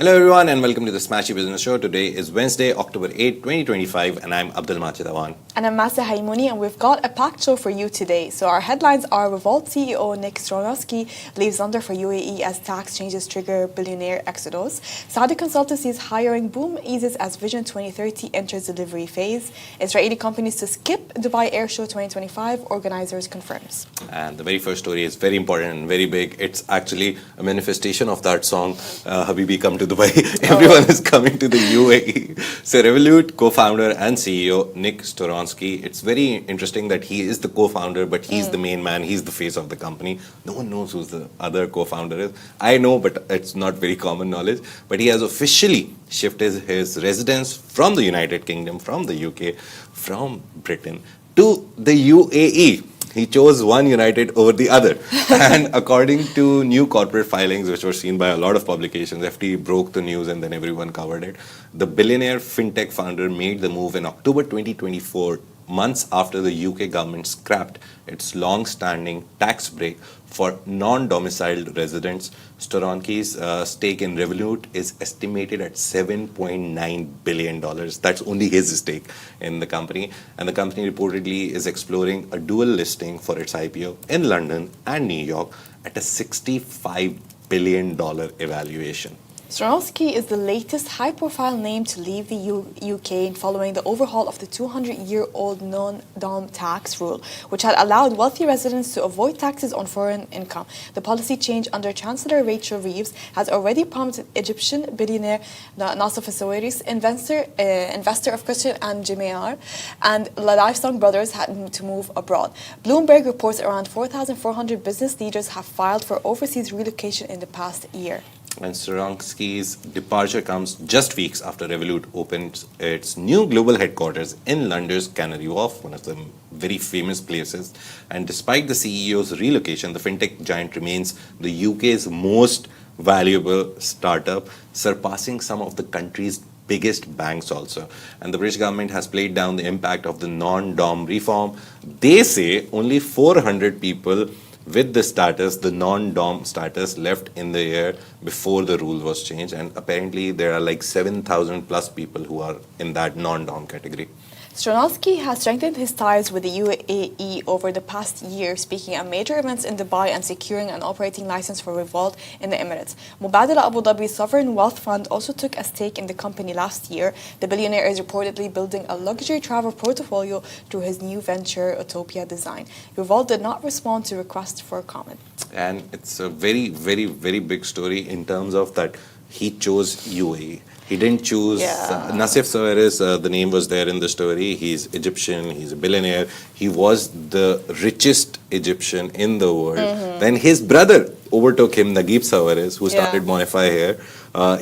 Hello everyone and welcome to the Smashi Business Show. Today is Wednesday, October 8, 2025 and I'm Abdul Majid Awan. And I'm Masa Haimouni and we've got a packed show for you today. So our headlines are Revolut CEO Nick Storonsky leaves London for UAE as tax changes trigger billionaire exodus. Saudi Consultancy's hiring boom eases as Vision 2030 enters delivery phase. Israeli companies to skip Dubai Airshow 2025, Organisers confirms. And the very first story is very important and very big. It's actually a manifestation of that song, Habibi Come to Dubai. Everyone is coming to the UAE. So Revolut co-founder and CEO Nick Storonsky. It's very interesting that he is the co-founder, but he's the main man. He's the face of the company. No one knows who the other co-founder is. I know, but it's not very common knowledge. But he has officially shifted his residence from the United Kingdom, from the UK, from Britain to the UAE. He chose one United over the other. And according to new corporate filings, which were seen by a lot of publications, FT broke the news and then everyone covered it. The billionaire fintech founder made the move in October 2024, months after the UK government scrapped its long-standing tax break for non-domiciled residents. Storonsky's stake in Revolut is estimated at $7.9 billion. That's only his stake in the company. And the company reportedly is exploring a dual listing for its IPO in London and New York at a $65 billion evaluation. Storonsky is the latest high-profile name to leave the UK following the overhaul of the 200-year-old non-dom tax rule, which had allowed wealthy residents to avoid taxes on foreign income. The policy change under Chancellor Rachel Reeves has already prompted Egyptian billionaire Nassef Sawiris, investor of Christian and Jmeir, and the Livestock brothers had to move abroad. Bloomberg reports around 4,400 business leaders have filed for overseas relocation in the past year. And Storonsky's departure comes just weeks after Revolut opens its new global headquarters in London's Canary Wharf, one of the very famous places. And despite the CEO's relocation, the fintech giant remains the UK's most valuable startup, surpassing some of the country's biggest banks also. And the British government has played down the impact of the non-dom reform. They say only 400 people with the status, the non-dom status, left in the year before the rule was changed. And apparently there are like 7,000 plus people who are in that non-dom category. Storonsky has strengthened his ties with the UAE over the past year, speaking at major events in Dubai and securing an operating license for Revolut in the Emirates. Mubadala Abu Dhabi's sovereign wealth fund also took a stake in the company last year. The billionaire is reportedly building a luxury travel portfolio through his new venture, Utopia Design. Revolut did not respond to requests for comment. And it's a very, very, very big story in terms of that he chose UAE. He didn't choose Nassef Sawiris, the name was there in the story. He's Egyptian, he's a billionaire. He was the richest Egyptian in the world. Then his brother overtook him, Naguib Sawiris, who started Monify here.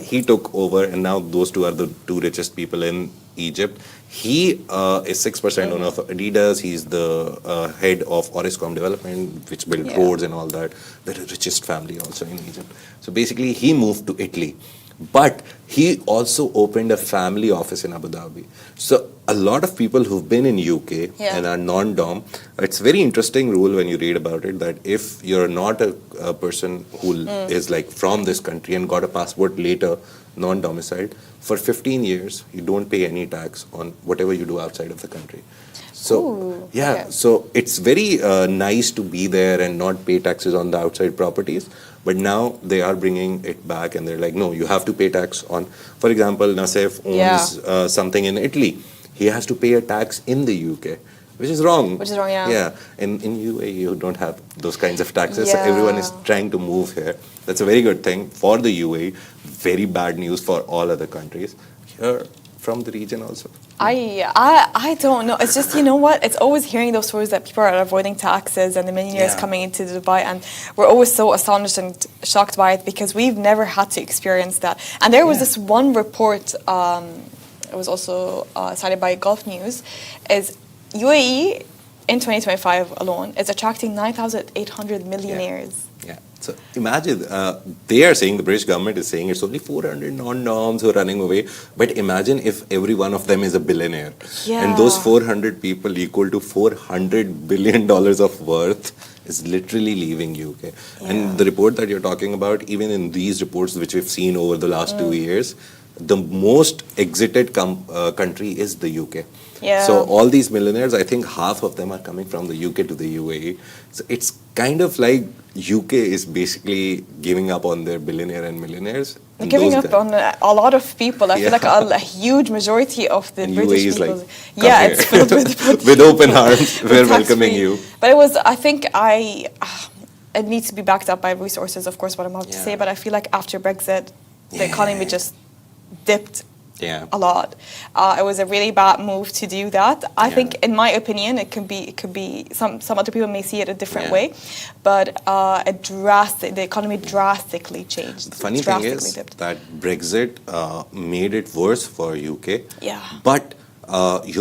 He took over and now those two are the two richest people in Egypt. He is 6% owner of Adidas. He's the head of Oriscom Development, which built roads and all that. The richest family also in Egypt. So basically he moved to Italy. But he also opened a family office in Abu Dhabi. So a lot of people who've been in UK and are non-dom, it's very interesting rule when you read about it that if you're not a person who is like from this country and got a passport later, non-domiciled, for 15 years, you don't pay any tax on whatever you do outside of the country. So, so it's very nice to be there and not pay taxes on the outside properties. But now they are bringing it back and they're like, no, you have to pay tax on, for example, Nassef owns something in Italy. He has to pay a tax in the UK, which is wrong. Yeah. In UAE, you don't have those kinds of taxes. So everyone is trying to move here. That's a very good thing for the UAE. Very bad news for all other countries. Here, from the region also. I don't know. It's just, you know what? It's always hearing those stories that people are avoiding taxes and the millionaires coming into Dubai, and we're always so astonished and shocked by it because we've never had to experience that. And there was this one report, it was also cited by Gulf News, is UAE in 2025 alone is attracting 9,800 millionaires. Yeah. So imagine, they are saying, the British government is saying it's only 400 non-noms who are running away. But imagine if every one of them is a billionaire. And those 400 people equal to $400 billion of worth. is literally leaving UK. And the report that you're talking about, even in these reports which we've seen over the last 2 years, the most exited country is the UK. Yeah. So all these millionaires, I think half of them are coming from the UK to the UAE. So it's kind of like UK is basically giving up on their billionaire and millionaires. And Giving those up guys- on a lot of people. I feel like a huge majority of the And British UAE is people. like, come yeah, here. it's filled with with open arms. We're welcoming tax-free. you. But it was, I think it needs to be backed up by resources, of course, what I'm about to say. But I feel like after Brexit, the economy just dipped Yeah. a lot. It was a really bad move to do that. I think, in my opinion, it could be some other people may see it a different way, but the economy drastically changed. The funny thing is that Brexit made it worse for UK. Yeah. But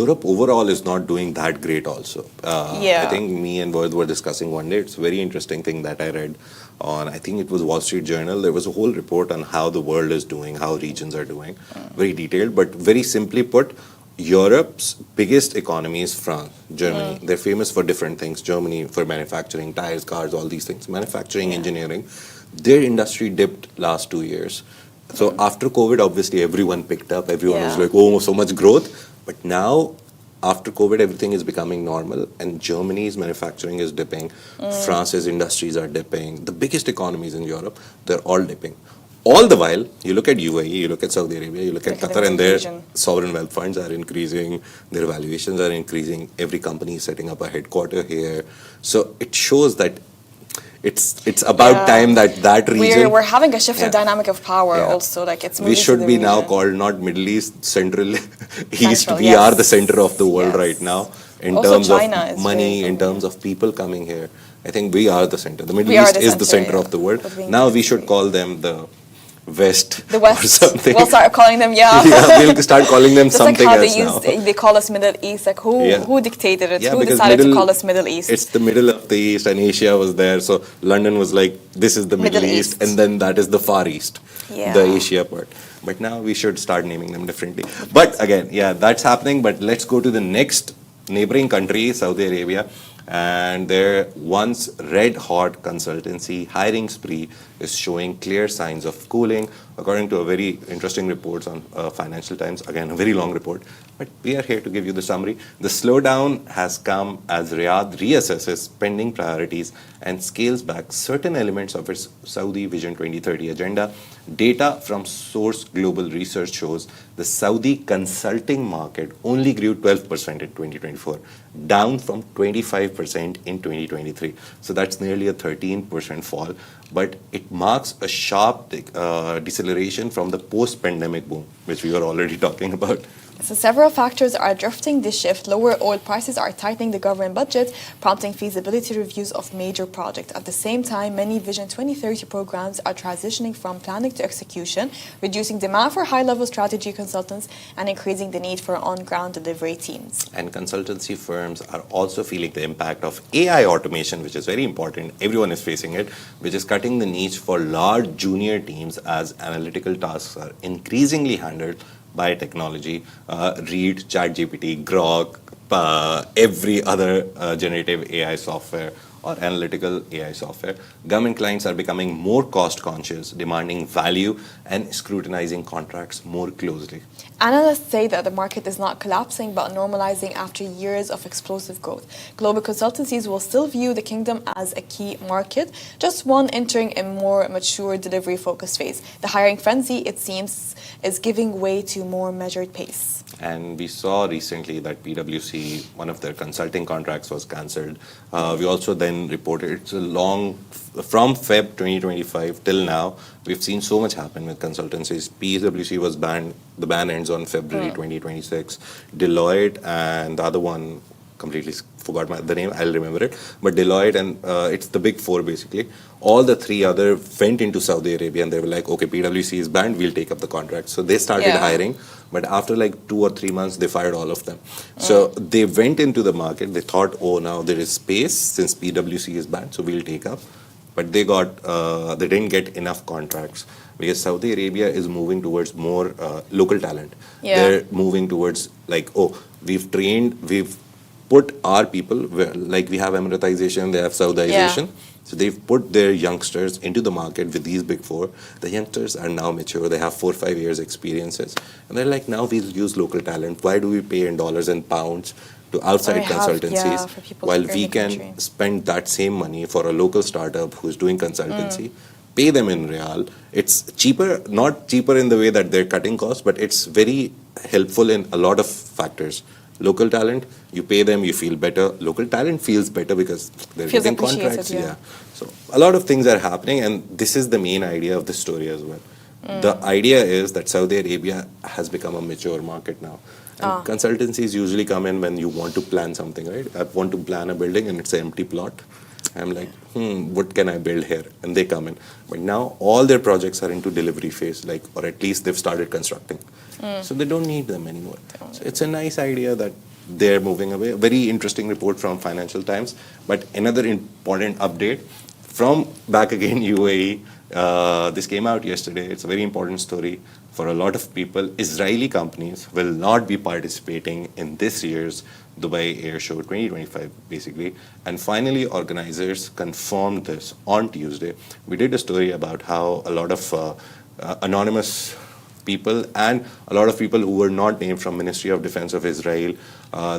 Europe overall is not doing that great also. I think me and Boyd were discussing one day. It's a very interesting thing that I read on, I think it was Wall Street Journal. There was a whole report on how the world is doing, how regions are doing. Very detailed, but very simply put, Europe's biggest economy is France, Germany. They're famous for different things. Germany for manufacturing, tires, cars, all these things. Manufacturing, engineering. Their industry dipped last 2 years. So after COVID, obviously everyone picked up. Everyone was like, oh, so much growth. But now, after COVID, everything is becoming normal, and Germany's manufacturing is dipping. France's industries are dipping. The biggest economies in Europe, they're all dipping. All the while, you look at UAE, you look at Saudi Arabia, you look at Qatar, and their sovereign wealth funds are increasing, their valuations are increasing. Every company is setting up a headquarter here. So it shows that it's about time that region. We're having a shift in dynamic of power also. Like it's moving we should to the be now region. called not Middle East, Central East. Central, We are the center of the world right now in Also terms China of is money, very in terms of people coming here. I think we are the center. The Middle We are East the is the center, center of the world. But being Now we country. should call them the West, The West. or something. We'll start calling them, Yeah, we'll start calling them Just something like how else now. they call us Middle East. Like who dictated it? Yeah, Who because decided to call us Middle East? It's the middle of the East, and Asia was there. So London was like, this is the Middle East, and then that is the Far East, the Asia part. But now we should start naming them differently. But again, that's happening. But let's go to the next neighboring country, Saudi Arabia. And their once red-hot consultancy hiring spree is showing clear signs of cooling, according to a very interesting report on Financial Times. Again, a very long report, but we are here to give you the summary. The slowdown has come as Riyadh reassesses spending priorities and scales back certain elements of its Saudi Vision 2030 agenda. Data from Source Global Research shows the Saudi consulting market only grew 12% in 2024, down from 25% in 2023. So that's nearly a 13% fall, but it marks a sharp deceleration from the post-pandemic boom, which we were already talking about. So several factors are drifting this shift. Lower oil prices are tightening the government budget, prompting feasibility reviews of major projects. At the same time, many Vision 2030 programs are transitioning from planning to execution, reducing demand for high-level strategy consultants and increasing the need for on-ground delivery teams. And consultancy firms are also feeling the impact of AI automation, which is very important. Everyone is facing it, which is cutting the niche for large junior teams as analytical tasks are increasingly handled by technology. Read, ChatGPT, Grok, every other generative AI software or analytical AI software. Government clients are becoming more cost conscious, demanding value and scrutinizing contracts more closely. Analysts say that the market is not collapsing but normalizing after years of explosive growth. Global consultancies will still view the kingdom as a key market, just one entering a more mature delivery-focused phase. The hiring frenzy, it seems, is giving way to more measured pace. And we saw recently that PwC, one of their consulting contracts was cancelled. We also then reported it's a long, from Feb 2025 till now, we've seen so much happen with consultancies. PwC was banned, the ban ends on February 2026. Deloitte and the other one, completely forgot the name, I'll remember it. But Deloitte and it's the big four basically. All the three other went into Saudi Arabia and they were like, okay, PwC is banned, we'll take up the contract. So they started hiring, but after like 2 or 3 months, they fired all of them. So they went into the market, they thought, oh, now there is space since PwC is banned, so we'll take up. But they didn't get enough contracts because Saudi Arabia is moving towards more local talent. They're moving towards like, oh, we've put our people, like we have Emiratization, they have Saudization. So they've put their youngsters into the market with these big four. The youngsters are now mature. They have 4 or 5 years experiences. And they're like, now we'll use local talent. Why do we pay in dollars and pounds to outside consultancies while we can spend that same money for a local startup who's doing consultancy, pay them in real. It's cheaper, not cheaper in the way that they're cutting costs, but it's very helpful in a lot of factors. Local talent, you pay them, you feel better. Local talent feels better because they're getting contracts. So a lot of things are happening, and this is the main idea of the story as well. The idea is that Saudi Arabia has become a mature market now. And consultancies usually come in when you want to plan something, right? I want to plan a building and it's an empty plot. I'm like, what can I build here? And they come in. But now all their projects are into delivery phase, like, or at least they've started constructing. So they don't need them anymore. So it's a nice idea that they're moving away. A very interesting report from Financial Times. But another important update from back again UAE. This came out yesterday. It's a very important story for a lot of people. Israeli companies will not be participating in this year's Dubai Airshow 2025, basically. And finally, organizers confirmed this on Tuesday. We did a story about how a lot of anonymous people and a lot of people who were not named from Ministry of Defense of Israel,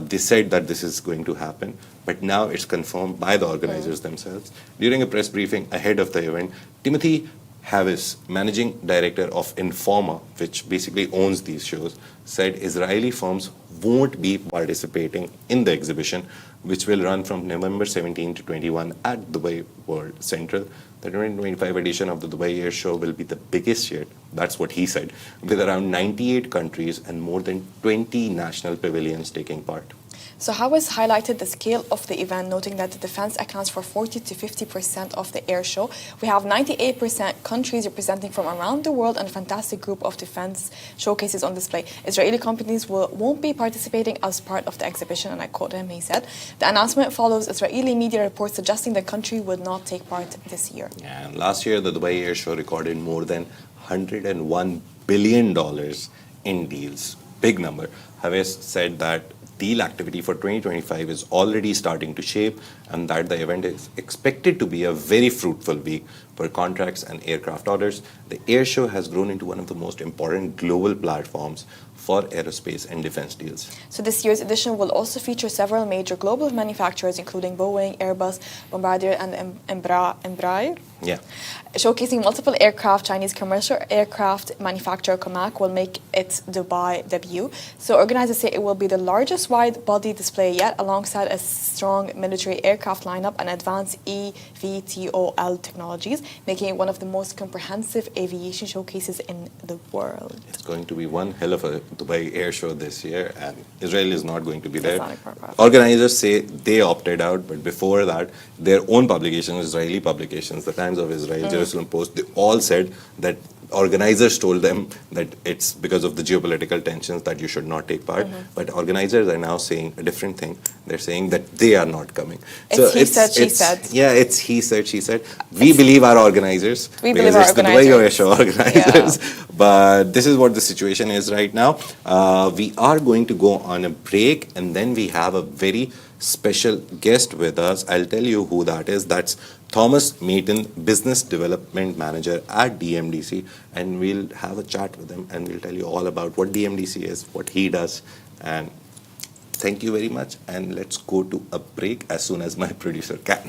they said that this is going to happen. But now it's confirmed by the organizers themselves. During a press briefing ahead of the event, Timothy Havis, managing director of Informa, which basically owns these shows, said Israeli firms won't be participating in the exhibition, which will run from November 17 to 21 at Dubai World Central. The 2025 edition of the Dubai Air Show will be the biggest yet, that's what he said, with around 98 countries and more than 20 national pavilions taking part. So Hawes highlighted the scale of the event, noting that the defense accounts for 40 to 50% of the air show. We have 98% countries representing from around the world and a fantastic group of defense showcases on display. Israeli companies won't be participating as part of the exhibition, and I quote him, he said. The announcement follows Israeli media reports suggesting the country would not take part this year. Yeah, and last year, the Dubai Air Show recorded more than $101 billion in deals. Big number. Hawes said that deal activity for 2025 is already starting to shape, and that the event is expected to be a very fruitful week for contracts and aircraft orders. The air show has grown into one of the most important global platforms for aerospace and defense deals. So this year's edition will also feature several major global manufacturers, including Boeing, Airbus, Bombardier, and Embraer. Yeah. Showcasing multiple aircraft, Chinese commercial aircraft manufacturer Comac will make its Dubai debut. So organizers say it will be the largest wide-body display yet, alongside a strong military aircraft lineup and advanced eVTOL technologies, making it one of the most comprehensive aviation showcases in the world. It's going to be one hell of a Dubai Air Show this year, and Israel is not going to be there. Organizers say they opted out, but before that, their own publications, Israeli publications, the Times of Israel, Jerusalem Post, they all said that organizers told them that it's because of the geopolitical tensions that you should not take part. But organizers are now saying a different thing. They're saying that they are not coming. It's he said, she said. Yeah, it's he said, she said. We believe our organizers. We believe our organizers. Because it's the Dubai Air Show organizers. Yeah. But this is what the situation is right now. We are going to go on a break, and then we have a very special guest with us. I'll tell you who that is. That's Thomas Maton, Business Development Manager at DMDC, and we'll have a chat with him and we'll tell you all about what DMDC is, what he does, and thank you very much, and let's go to a break as soon as my producer can.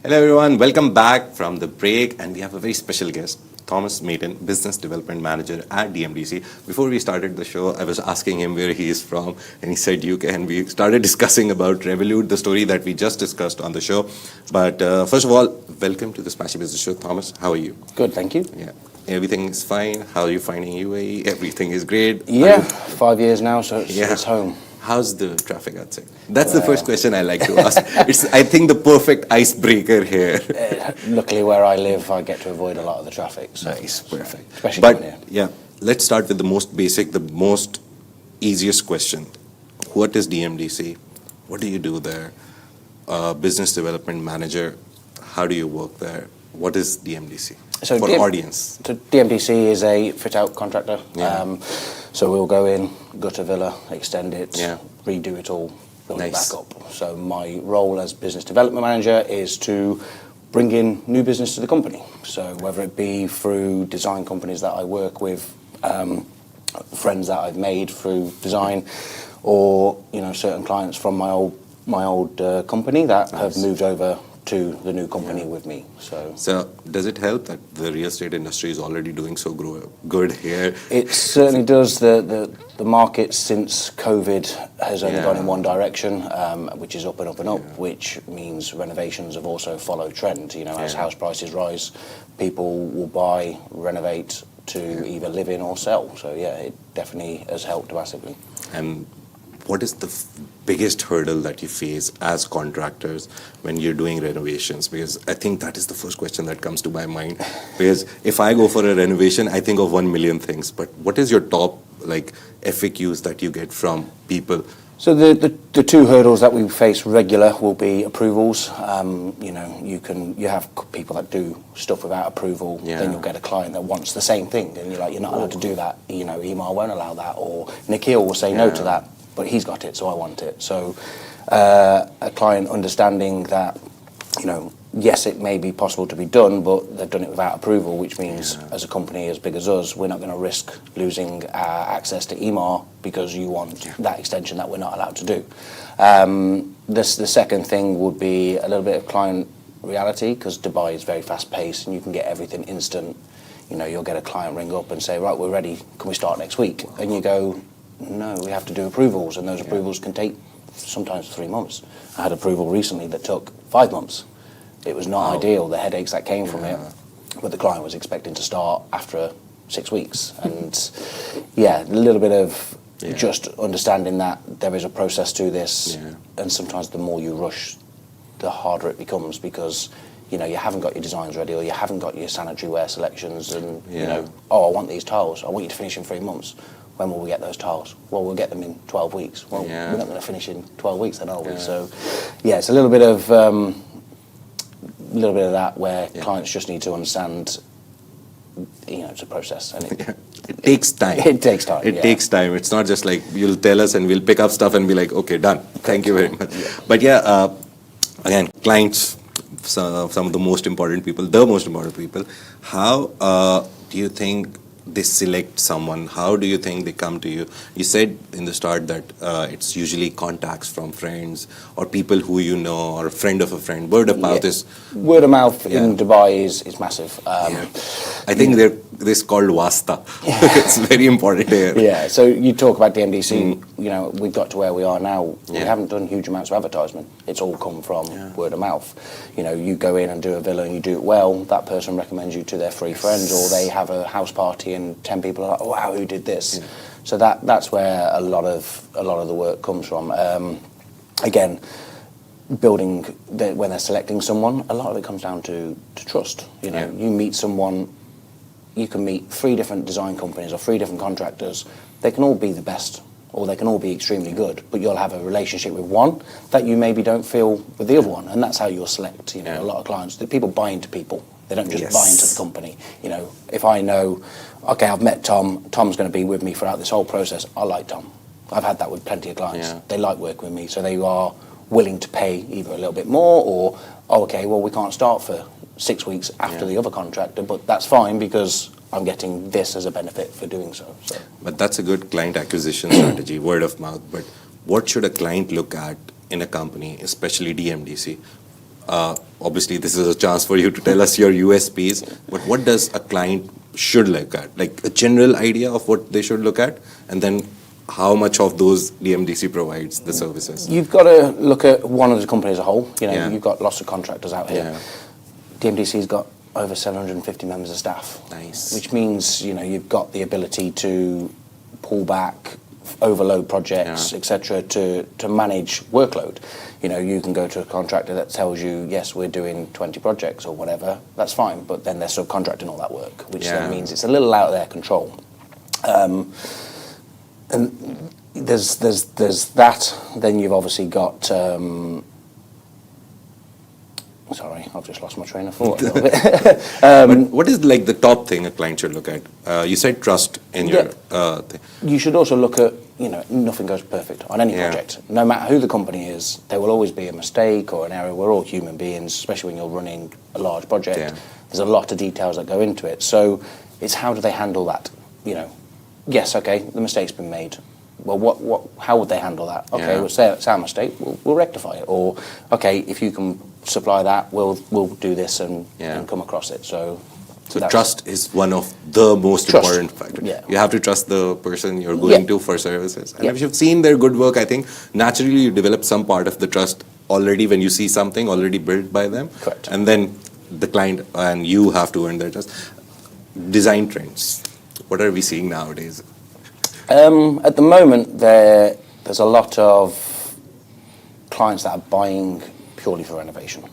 Hello everyone, welcome back from the break, and we have a very special guest, Thomas Maton, Business Development Manager at DMDC. Before we started the show, I was asking him where he is from, and he said UK, and we started discussing about Revolut, the story that we just discussed on the show. But first of all, welcome to the Smashi Business Show. Thomas, how are you? Good, thank you. Yeah, everything is fine. How are you finding UAE? Everything is great. Yeah, 5 years now, so it's home. How's the traffic outside? That's the first question I like to ask. It's, I think, the perfect icebreaker here. Luckily, where I live, I get to avoid a lot of the traffic. So Nice, perfect. Especially But down here. yeah, let's start with the most basic, the most easiest question. What is DMDC? What do you do there? Business Development Manager, how do you work there? What is DMDC So for audience? So DMDC is a fit-out contractor. Yeah. So we'll go in, gut a villa, extend it, Yeah. redo it all, build it Nice. back up. So my role as Business Development Manager is to bring in new business to the company. So whether it be through design companies that I work with, friends that I've made through design, or certain clients from my old company that have moved over to the new company with me. So does it help that the real estate industry is already doing so good here? It certainly does. The market since COVID has only gone in one direction, which is up and up and up, which means renovations have also followed trend. As house prices rise, people will buy, renovate to either live in or sell. So it definitely has helped massively. And what is the biggest hurdle that you face as contractors when you're doing renovations? Because I think that is the first question that comes to my mind. Because if I go for a renovation, I think of 1 million things. But what is your top FAQs that you get from people? So the two hurdles that we face regular will be approvals. You have people that do stuff without approval. Then you'll get a client that wants the same thing, and you're not allowed to do that. Email won't allow that, or Nikhil will say no to that. But he's got it, so I want it. So a client understanding that, yes, it may be possible to be done, but they've done it without approval, which means as a company as big as us, we're not going to risk losing access to EMAR because you want that extension that we're not allowed to do. The second thing would be a little bit of client reality, because Dubai is very fast-paced and you can get everything instant. You'll get a client ring up and say, right, we're ready, can we start next week? And you go, no, we have to do approvals, and those approvals can take sometimes 3 months. I had approval recently that took 5 months. It was not ideal, the headaches that came from it, but the client was expecting to start after 6 weeks. And a little bit of just understanding that there is a process to this, and sometimes the more you rush, the harder it becomes, because you haven't got your designs ready, or you haven't got your sanitary ware selections, and I want these tiles, I want you to finish in 3 months. When will we get those tiles? Well, we'll get them in 12 weeks. Well, we're not going to finish in 12 weeks then, are we? So, it's a little bit of that where clients just need to understand, it's a process. And it takes time. It takes time. It takes time. It's not just like you'll tell us and we'll pick up stuff and be like, okay, done. Thank you very much. But again, clients, some of the most important people, how do you think they select someone? How do you think they come to you? You said in the start that it's usually contacts from friends or people who you know, or a friend of a friend. Word of mouth is... Word of mouth in Dubai is massive. I think this is called wasta. It's very important here. Yeah, so you talk about DMDC, we've got to where we are now. We haven't done huge amounts of advertisement. It's all come from word of mouth. You go in and do a villa and you do it well, that person recommends you to their 3 friends, or they have a house party and 10 people are like, oh, wow, who did this? So that's where a lot of the work comes from. Again, building when they're selecting someone, a lot of it comes down to trust. You meet someone. You can meet 3 different design companies or 3 different contractors. They can all be the best, or they can all be extremely good, but you'll have a relationship with one that you maybe don't feel with the other one, and that's how you'll select. A lot of clients, people buy into people. They don't just buy into the company. If I know, okay, I've met Tom, Tom's going to be with me throughout this whole process, I like Tom. I've had that with plenty of clients. They like working with me, so they are willing to pay either a little bit more, or, okay, well, we can't start for 6 weeks after the other contractor, but that's fine because I'm getting this as a benefit for doing so. But that's a good client acquisition strategy, word of mouth. But what should a client look at in a company, especially DMDC, obviously this is a chance for you to tell us your USPs, but what does a client should look at? Like a general idea of what they should look at, and then how much of those DMDC provides the services? You've got to look at one of the company as a whole. You know, Yeah. you've got lots of contractors out here. Yeah. DMDC's got over 750 members of staff. Nice. Which means, you know, you've got the ability to pull back, overload projects, Yeah. etc., to manage workload. You know, you can go to a contractor that tells you, yes, we're doing 20 projects or whatever, that's fine, but then they're subcontracting all that work, which Yeah. then means it's a little out of their control. And there's that. Then you've obviously got. Sorry, I've just lost my train of thought a little bit. But what is like the top thing a client should look at? You said trust in your thing. You should also look at, you know, nothing goes perfect on any Yeah. project. No matter who the company is, there will always be a mistake or an error. We're all human beings, especially when you're running a large project. Yeah. There's a lot of details that go into it. So it's how do they handle that? You know, yes, okay, the mistake's been made. Well, how would they handle that? Okay, Yeah. we'll say it's our mistake. We'll rectify it. Or okay, if you can supply that, we'll do this and come across it. So that's- Trust is one of the most Trust. important factors. Yeah. You have to trust the person you're going Yeah. to for services. And Yeah. if you've seen their good work, I think naturally you develop some part of the trust already when you see something already built by them. Correct. And then the client and you have to earn their trust. Design trends. What are we seeing nowadays? At the moment, there's a lot of clients that are buying purely for renovation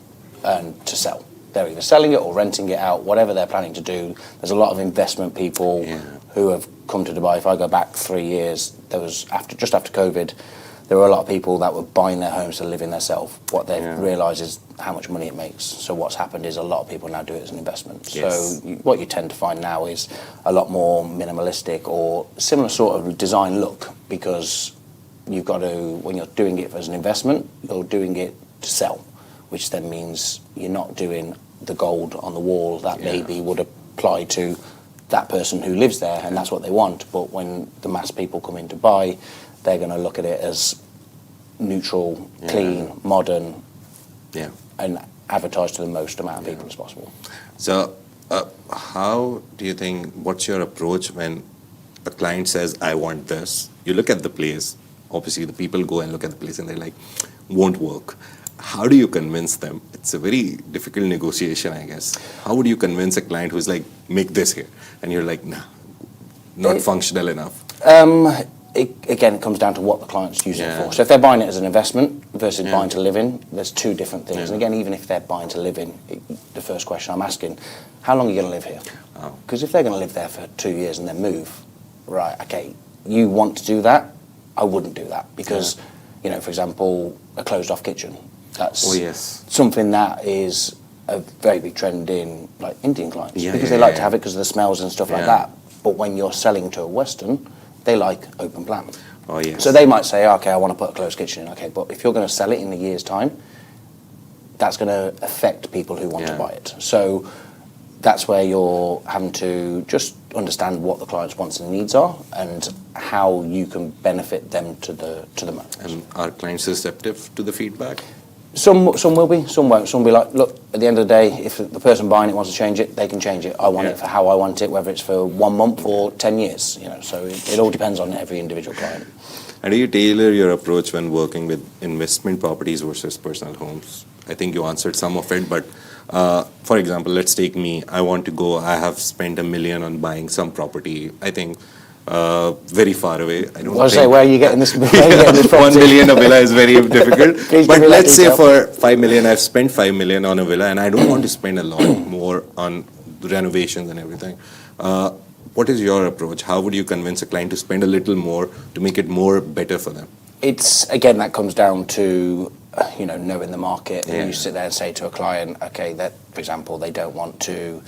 and to sell. They're either selling it or renting it out, whatever they're planning to do. There's a lot of investment people who have come to Dubai. If I go back 3 years, there was just after COVID, there were a lot of people that were buying their homes to live in themselves. What they've realised is how much money it makes. So what's happened is a lot of people now do it as an investment. Yes. So what you tend to find now is a lot more minimalistic or similar sort of design look, because you've got to, when you're doing it as an investment, you're doing it to sell, which then means you're not doing the gold on the wall that maybe would apply to that person who lives there and that's what they want. But when the mass people come in to buy, they're going to look at it as neutral, clean, modern, and advertise to the most amount of people as possible. So how do you think, what's your approach when a client says, I want this? You look at the place, obviously the people go and look at the place and they're like, won't work. How do you convince them? It's a very difficult negotiation, I guess. How would you convince a client who's like, make this here? And you're like, nah, not functional enough. Again, it comes down to what the client's using it for. So if they're buying it as an investment versus buying to live in, there's two different things. And again, even if they're buying to live in, the first question I'm asking, how long are you going to live here? Because if they're going to live there for 2 years and then move, right, okay, you want to do that, I wouldn't do that. Because, you know, for example, a closed-off kitchen, that's something that is a very big trend in like Indian clients. Because they like to have it because of the smells and stuff like that. But when you're selling to a Western, they like open plan. So they might say, okay, I want to put a closed kitchen in. Okay, but if you're going to sell it in a year's time, that's going to affect people who want to buy it. So that's where you're having to just understand what the client's wants and needs are and how you can benefit them to the most. And are clients receptive to the feedback? Some will be, some won't. Some will be like, look, at the end of the day, if the person buying it wants to change it, they can change it. I want it for how I want it, whether it's for 1 month or 10 years. You know, so it all depends on every individual client. And do you tailor your approach when working with investment properties versus personal homes? I think you answered some of it, but for example, let's take me. I have spent $1 million on buying some property. I think very far away. I don't say, where are you getting this? 1 million a villa is very difficult. But let's say for 5 million, I've spent 5 million on a villa, and I don't want to spend a lot more on renovations and everything. What is your approach? How would you convince a client to spend a little more to make it more better for them? It's again that comes down to knowing the market. And you sit there and say to a client, okay, that for example, they don't want to.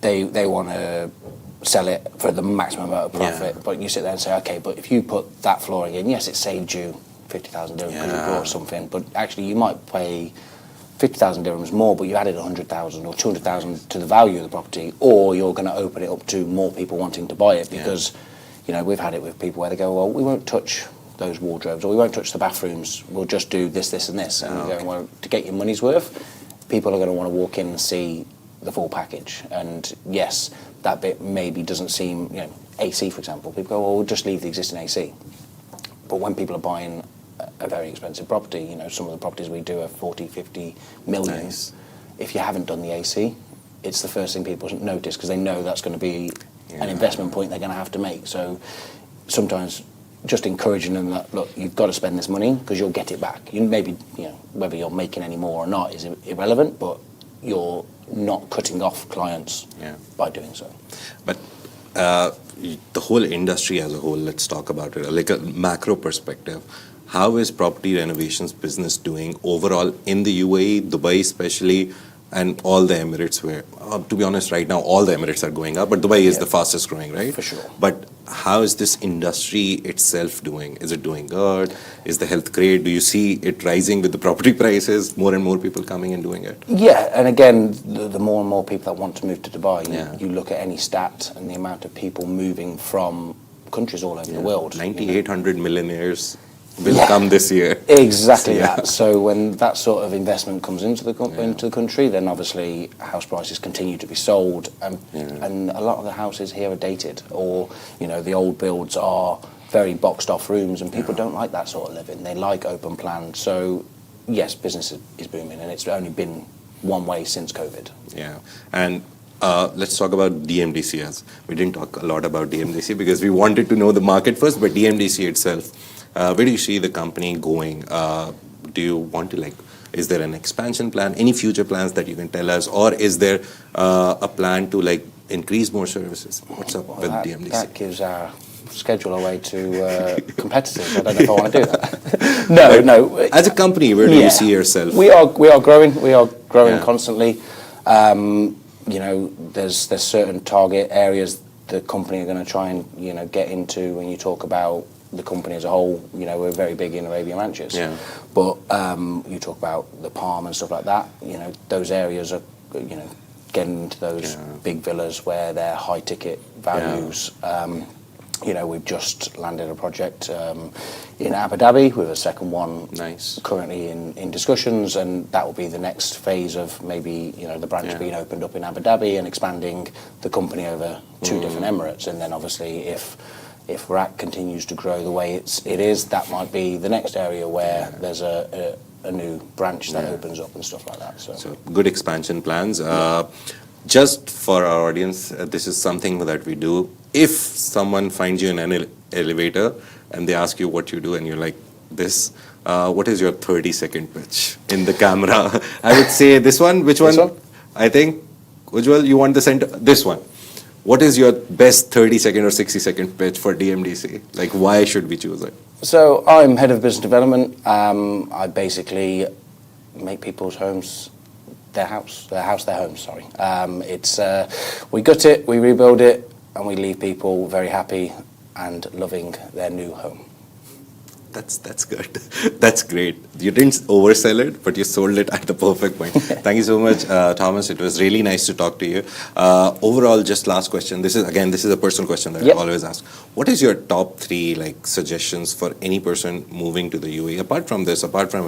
They want to sell it for the maximum amount of profit, but you sit there and say, okay, but if you put that flooring in, yes, it saved you 50,000 dirhams because you bought something, but actually you might pay 50,000 dirhams more, but you added 100,000 or 200,000 to the value of the property, or you're going to open it up to more people wanting to buy it because, we've had it with people where they go, well, we won't touch those wardrobes or we won't touch the bathrooms, we'll just do this, this and this. And you're going, well, to get your money's worth, people are going to want to walk in and see the full package. And yes, that bit maybe doesn't seem, AC, for example. People go, well, we'll just leave the existing AC. But when people are buying a very expensive property, some of the properties we do are 40, 50 million. Nice. If you haven't done the AC, it's the first thing people notice because they know that's going to be an investment point they're going to have to make. So sometimes just encouraging them that, look, you've got to spend this money because you'll get it back. Maybe, whether you're making any more or not is irrelevant, but you're not cutting off clients by doing so. But the whole industry as a whole, let's talk about it, like a macro perspective. How is property renovations business doing overall in the UAE, Dubai especially, and all the Emirates where, to be honest, right now, all the Emirates are going up, but Dubai is the fastest growing, right? For sure. But how is this industry itself doing? Is it doing good? Is the health great? Do you see it rising with the property prices? More and more people coming and doing it? Yeah, and again, the more and more people that want to move to Dubai, you look at any stat and the amount of people moving from countries all over the world. 9,800 millionaires will come this year. Exactly that. So when that sort of investment comes into the country, then obviously house prices continue to be sold, and a lot of the houses here are dated, or the old builds are very boxed off rooms, and people don't like that sort of living. They like open plan. So yes, business is booming, and it's only been one way since COVID. Yeah, and let's talk about DMDC. As we didn't talk a lot about DMDC because we wanted to know the market first, but DMDC itself. Where do you see the company going? Do you want to is there an expansion plan? Any future plans that you can tell us? Or is there a plan to increase more services? What's up with DMDC? That gives our schedule away to competitors. I don't know if I want to do that. No. As a company, where do you see yourself? We are growing. We are growing constantly. There's certain target areas the company are going to try and get into when you talk about the company as a whole. We're very big in Arabian Ranches, but you talk about the Palm and stuff like that. Those areas are getting into those big villas where they're high ticket values. We've just landed a project in Abu Dhabi with a second one currently in discussions, and that will be the next phase of maybe the branch being opened up in Abu Dhabi and expanding the company over two different Emirates. And then obviously if RAC continues to grow the way it is, that might be the next area where there's a new branch that opens up and stuff like that. So good expansion plans. Just for our audience, this is something that we do. If someone finds you in an elevator and they ask you what you do and you're like this, what is your 30-second pitch in the camera? I would say this one. Which one? I think, Ujjwal, you want the center? This one. What is your best 30-second or 60-second pitch for DMDC? Why should we choose it? So I'm head of business development. I basically make people's homes their house, their home. Sorry. We gut it, we rebuild it, and we leave people very happy and loving their new home. That's good. That's great. You didn't oversell it, but you sold it at the perfect point. Thank you so much, Thomas. It was really nice to talk to you. Overall, just last question. This is a personal question that I always ask. What is your top 3 suggestions for any person moving to the UAE? Apart from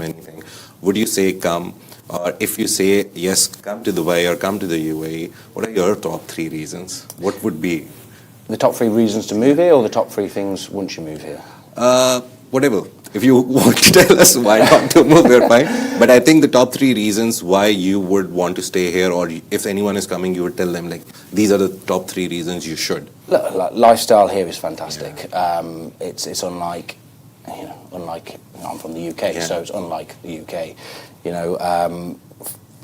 anything, would you say come? Or if you say yes, come to Dubai or come to the UAE, what are your top 3 reasons? What would be? The top 3 reasons to move here, or the top 3 things once you move here? Whatever. If you want to tell us why not to move, we're fine. But I think the top 3 reasons why you would want to stay here, or if anyone is coming, you would tell them these are the top 3 reasons you should. Look, lifestyle here is fantastic. It's unlike, I'm from the UK, so it's unlike the UK.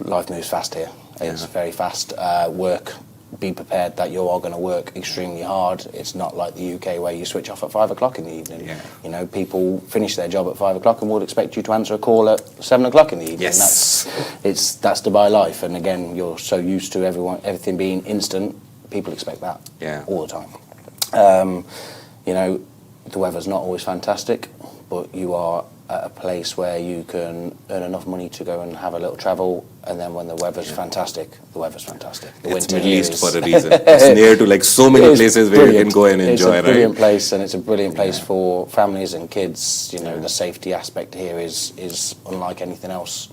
Life moves fast here. It's very fast. Work. Be prepared that you are going to work extremely hard. It's not like the UK where you switch off at 5 o'clock in the evening. People finish their job at 5 o'clock and would expect you to answer a call at 7 o'clock in the evening. That's Dubai life. And again, you're so used to everything being instant. People expect that all the time. The weather's not always fantastic, but you are at a place where you can earn enough money to go and have a little travel, and then when the weather's fantastic, the weather's fantastic. It's Middle East for a reason. It's near to so many places where you can go and enjoy, It's a brilliant place, and it's a brilliant place for families and kids. The safety aspect here is unlike anything else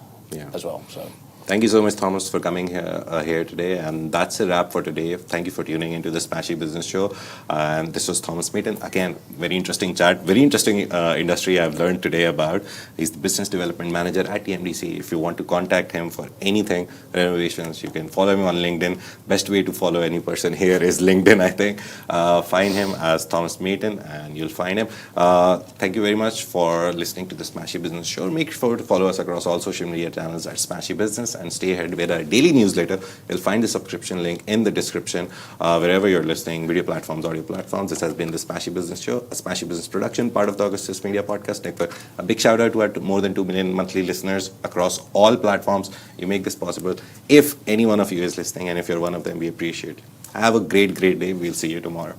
as well. So Thank you so much, Thomas, for coming here today. And that's a wrap for today. Thank you for tuning into the Smashi Business Show. And this was Thomas Maton. Again, very interesting chat, very interesting industry I've learned today about. He's the Business Development Manager at DMDC. If you want to contact him for anything, renovations, you can follow him on LinkedIn. Best way to follow any person here is LinkedIn, I think. Find him as Thomas Maton and you'll find him. Thank you very much for listening to the Smashi Business Show. Make sure to follow us across all social media channels at Smashi Business and stay ahead with our daily newsletter. You'll find the subscription link in the description wherever you're listening, video platforms, audio platforms. This has been the Smashi Business Show, a Smashi Business production, part of the Augustus Media Podcast Network. A big shout out to our more than 2 million monthly listeners across all platforms. You make this possible. If any one of you is listening and if you're one of them, we appreciate it. Have a great day. We'll see you tomorrow.